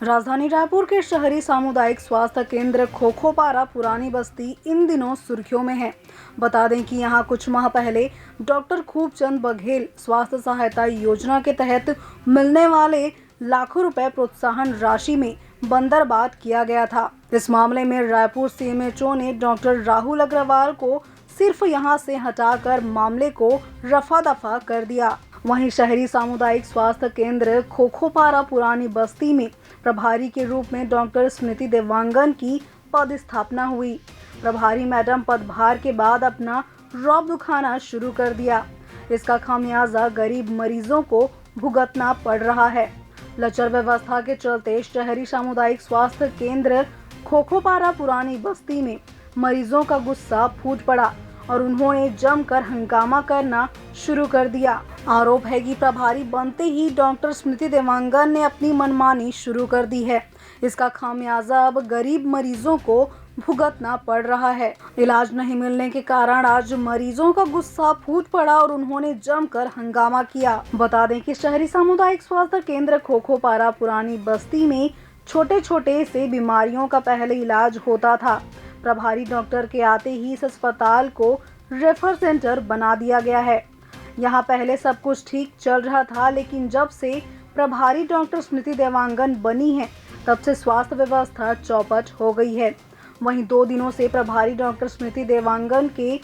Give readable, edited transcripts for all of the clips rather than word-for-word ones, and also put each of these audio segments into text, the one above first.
राजधानी रायपुर के शहरी सामुदायिक स्वास्थ्य केंद्र खोखोपारा पुरानी बस्ती इन दिनों सुर्खियों में है। बता दें कि यहां कुछ माह पहले डॉक्टर खूबचंद बघेल स्वास्थ्य सहायता योजना के तहत मिलने वाले लाखों रुपए प्रोत्साहन राशि में बंदरबांट किया गया था। इस मामले में रायपुर सीएमएचओ ने डॉक्टर राहुल अग्रवाल को सिर्फ यहां से हटाकर मामले को रफा दफा कर दिया। वहीं शहरी सामुदायिक स्वास्थ्य केंद्र खोखोपारा पुरानी बस्ती में प्रभारी के रूप में डॉक्टर स्मृति देवांगन की पदस्थापना हुई। प्रभारी मैडम पदभार के बाद अपना रौब दुखाना शुरू कर दिया। इसका खामियाजा गरीब मरीजों को भुगतना पड़ रहा है। लचर व्यवस्था के चलते शहरी सामुदायिक स्वास्थ्य केंद्र खोखोपारा पुरानी बस्ती में मरीजों का गुस्सा फूट पड़ा और उन्होंने जमकर हंगामा करना शुरू कर दिया। आरोप है कि प्रभारी बनते ही डॉक्टर स्मृति देवांगन ने अपनी मनमानी शुरू कर दी है। इसका खामियाजा अब गरीब मरीजों को भुगतना पड़ रहा है। इलाज नहीं मिलने के कारण आज मरीजों का गुस्सा फूट पड़ा और उन्होंने जमकर हंगामा किया। बता दें कि शहरी सामुदायिक स्वास्थ्य केंद्र खोखोपारा पुरानी बस्ती में छोटे छोटे से बीमारियों का पहले इलाज होता था। प्रभारी डॉक्टर के आते ही इस अस्पताल को रेफर सेंटर बना दिया गया है। यहाँ पहले सब कुछ ठीक चल रहा था, लेकिन जब से प्रभारी डॉक्टर स्मृति देवांगन बनी है तब से स्वास्थ्य व्यवस्था चौपट हो गई है। वहीं 2 दिनों से प्रभारी डॉक्टर स्मृति देवांगन के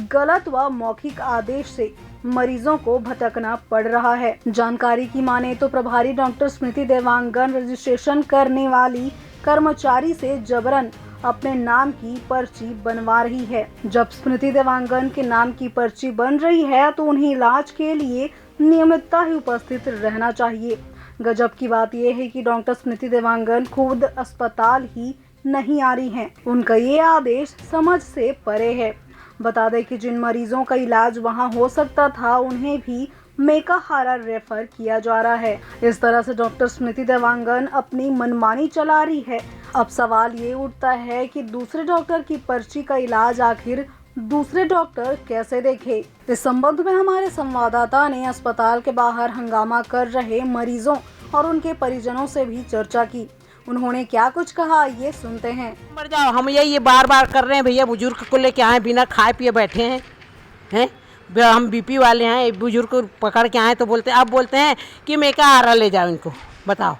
गलत व मौखिक आदेश से मरीजों को भटकना पड़ रहा है। जानकारी की माने तो प्रभारी डॉक्टर स्मृति देवांगन रजिस्ट्रेशन करने वाली कर्मचारी से जबरन अपने नाम की पर्ची बनवा रही है। जब स्मृति देवांगन के नाम की पर्ची बन रही है तो उन्हें इलाज के लिए नियमितता ही उपस्थित रहना चाहिए। गजब की बात यह है कि डॉक्टर स्मृति देवांगन खुद अस्पताल ही नहीं आ रही हैं। उनका ये आदेश समझ से परे है। बता दें कि जिन मरीजों का इलाज वहां हो सकता था उन्हें भी मेकाहारा रेफर किया जा रहा है। इस तरह से डॉक्टर स्मृति देवांगन अपनी मनमानी चला रही है। अब सवाल ये उठता है कि दूसरे डॉक्टर की पर्ची का इलाज आखिर दूसरे डॉक्टर कैसे देखे। इस संबंध में हमारे संवाददाता ने अस्पताल के बाहर हंगामा कर रहे मरीजों और उनके परिजनों से भी चर्चा की। उन्होंने क्या कुछ कहा, ये सुनते हैं। मर जाओ, हम ये बार बार कर रहे हैं भैया। बुजुर्ग को लेके आए, बिना खाए पिए बैठे हैं। हम बीपी वाले हैं, बुजुर्ग को पकड़ के आए तो बोलते, अब बोलते हैं कि मेकाहारा ले जाओ इनको। बताओ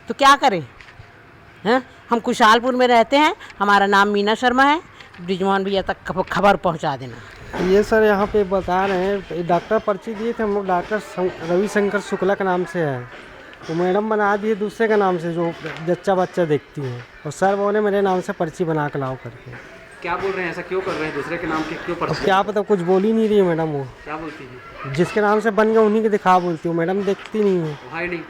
तो क्या करें हैं। हम खुशहालपुर में रहते हैं, हमारा नाम मीना शर्मा है। ब्रिजमोहन भैया तक खबर पहुंचा देना। ये सर यहाँ पे बता रहे हैं, डॉक्टर पर्ची दिए थे हम लोग, डॉक्टर रविशंकर शुक्ला के नाम से है। वो मैडम बना दिए दूसरे का नाम से, जो जच्चा बच्चा देखती है। और सर बोले मेरे नाम से पर्ची बना के लाओ करके। क्या बोल रहे हैं, ऐसा क्यों कर रहे हैं, दूसरे के नाम की क्यों पर्ची? क्या पता, कुछ बोल ही नहीं रही है मैडम। वो क्या बोलती है? जिसके नाम से बन गया उन्हीं के दिखा बोलती हूँ, मैडम देखती नहीं है। भाई नहीं,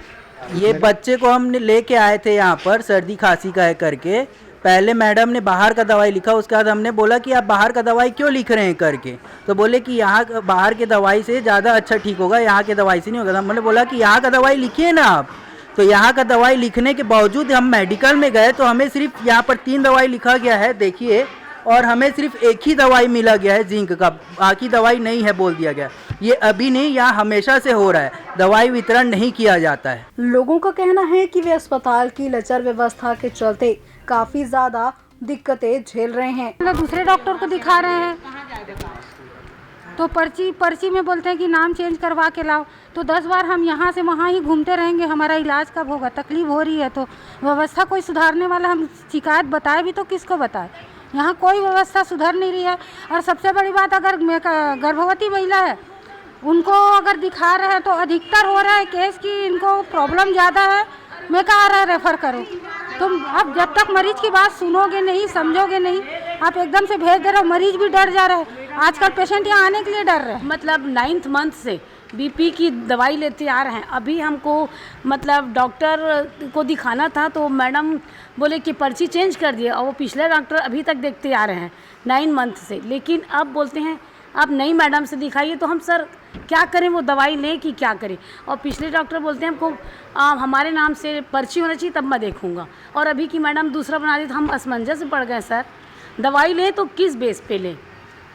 ये बच्चे को हमने लेके आए थे यहाँ पर सर्दी खांसी का है करके। पहले मैडम ने बाहर का दवाई लिखा, उसके बाद हमने बोला कि आप बाहर का दवाई क्यों लिख रहे हैं करके। तो बोले कि यहाँ बाहर के दवाई से ज़्यादा अच्छा ठीक होगा, यहाँ के दवाई से नहीं होगा। हमने बोला कि यहाँ का दवाई लिखिए ना आप। तो यहाँ का दवाई लिखने के बावजूद हम मेडिकल में गए तो हमें सिर्फ यहाँ पर 3 दवाई लिखा गया है, देखिए, और हमें सिर्फ एक ही दवाई मिला गया है जिंक का, बाकी दवाई नहीं है बोल दिया गया। ये अभी नहीं, यहाँ हमेशा से हो रहा है, दवाई वितरण नहीं किया जाता है। लोगों का कहना है कि वे अस्पताल की लचर व्यवस्था के चलते काफी ज्यादा दिक्कतें झेल रहे हैं। दूसरे डॉक्टर को दिखा रहे हैं तो पर्ची में बोलते हैं कि नाम चेंज करवा के लाओ। तो 10 बार हम यहाँ से वहाँ ही घूमते रहेंगे, हमारा इलाज कब होगा? तकलीफ हो रही है तो व्यवस्था कोई सुधारने वाला, हम शिकायत बताए भी तो किसको बताए? यहाँ कोई व्यवस्था सुधर नहीं रही है। और सबसे बड़ी बात, अगर गर्भवती महिला है उनको अगर दिखा रहे हैं तो अधिकतर हो रहा है केस कि इनको प्रॉब्लम ज़्यादा है, मेकाहारा रेफर करो। तुम अब जब तक मरीज की बात सुनोगे नहीं, समझोगे नहीं, आप एकदम से भेज दे रहे हो, मरीज भी डर जा रहे हैं। आजकल पेशेंट यहाँ आने के लिए डर रहे हैं। मतलब 9th मंथ से बीपी की दवाई लेते आ रहे हैं। अभी हमको मतलब डॉक्टर को दिखाना था तो मैडम बोले कि पर्ची चेंज कर दिए, और वो पिछले डॉक्टर अभी तक देखते आ रहे हैं 9 मंथ से। लेकिन अब बोलते हैं आप नई मैडम से दिखाइए। तो हम सर क्या करें, वो दवाई लें कि क्या करें? और पिछले डॉक्टर बोलते हैं हमको हमारे नाम से पर्ची होना चाहिए तब मैं देखूँगा, और अभी की मैडम दूसरा बना दी। तो हम असमंजस में पड़ गए सर, दवाई लें तो किस बेस पे लें?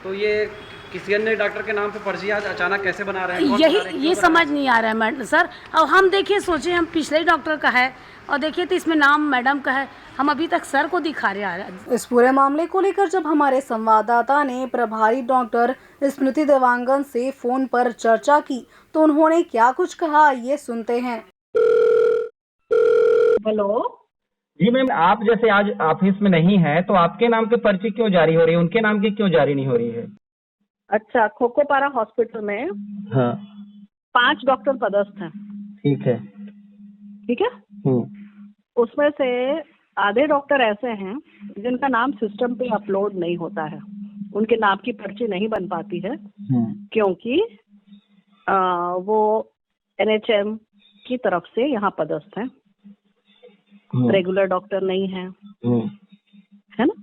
तो ये किसी अन्य डॉक्टर के नाम पे पर्ची आज अचानक कैसे बना रहे हैं? कौन बना रहे हैं? यही क्यों ये बना समझ रहे हैं? नहीं आ रहा है मैडम सर। अब हम देखिए सोचे हम पिछले ही डॉक्टर का है और देखिए तो इसमें नाम मैडम का है, हम अभी तक सर को दिखा रहे हैं। इस पूरे मामले को लेकर जब हमारे संवाददाता ने प्रभारी डॉक्टर स्मृति देवांगन से फोन पर चर्चा की तो उन्होंने क्या कुछ कहा, ये सुनते हैं। हेलो जी मैम, आप जैसे आज ऑफिस में नहीं है तो आपके नाम की पर्ची क्यों जारी हो रही है, उनके नाम की क्यों जारी नहीं हो रही है? अच्छा, खोखोपारा हॉस्पिटल में हाँ 5 डॉक्टर पदस्थ हैं। ठीक है। ठीक है, उसमें से आधे डॉक्टर ऐसे हैं जिनका नाम सिस्टम पे अपलोड नहीं होता है, उनके नाम की पर्ची नहीं बन पाती है क्योंकि वो NHM की तरफ से यहाँ पदस्थ हैं, रेगुलर डॉक्टर नहीं है, है ना।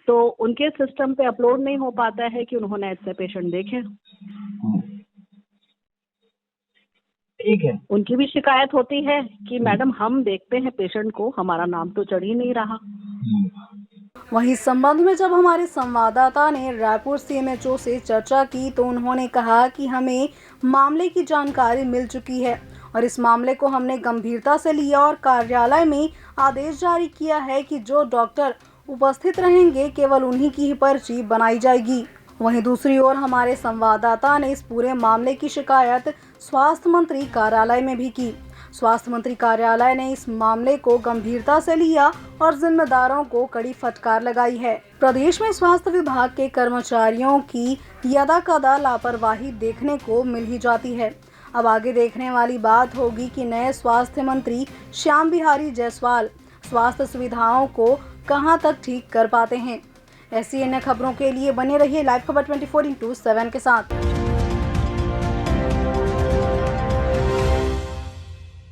तो उनके सिस्टम पे अपलोड नहीं हो पाता है कि उन्होंने ऐसे पेशेंट देखे। ठीक है। उनकी भी शिकायत होती है कि मैडम हम देखते हैं पेशेंट को, हमारा नाम तो चढ़ ही नहीं रहा। वहीं इस संबंध में जब हमारे संवाददाता ने रायपुर CMHO से चर्चा की तो उन्होंने कहा कि हमें मामले की जानकारी मिल चुकी है और इस मामले को हमने गंभीरता से लिया और कार्यालय में आदेश जारी किया है कि जो डॉक्टर उपस्थित रहेंगे केवल उन्हीं की ही पर्ची बनाई जाएगी। वहीं दूसरी ओर हमारे संवाददाता ने इस पूरे मामले की शिकायत स्वास्थ्य मंत्री कार्यालय में भी की। स्वास्थ्य मंत्री कार्यालय ने इस मामले को गंभीरता से लिया और जिम्मेदारों को कड़ी फटकार लगाई है। प्रदेश में स्वास्थ्य विभाग के कर्मचारियों की यदाकदा लापरवाही देखने को मिल ही जाती है। अब आगे देखने वाली बात होगी कि नए स्वास्थ्य मंत्री श्याम बिहारी जायसवाल स्वास्थ्य सुविधाओं को कहां तक ठीक कर पाते हैं। ऐसी अन्य खबरों के लिए बने रहिए लाइव खबर 24/7 के साथ।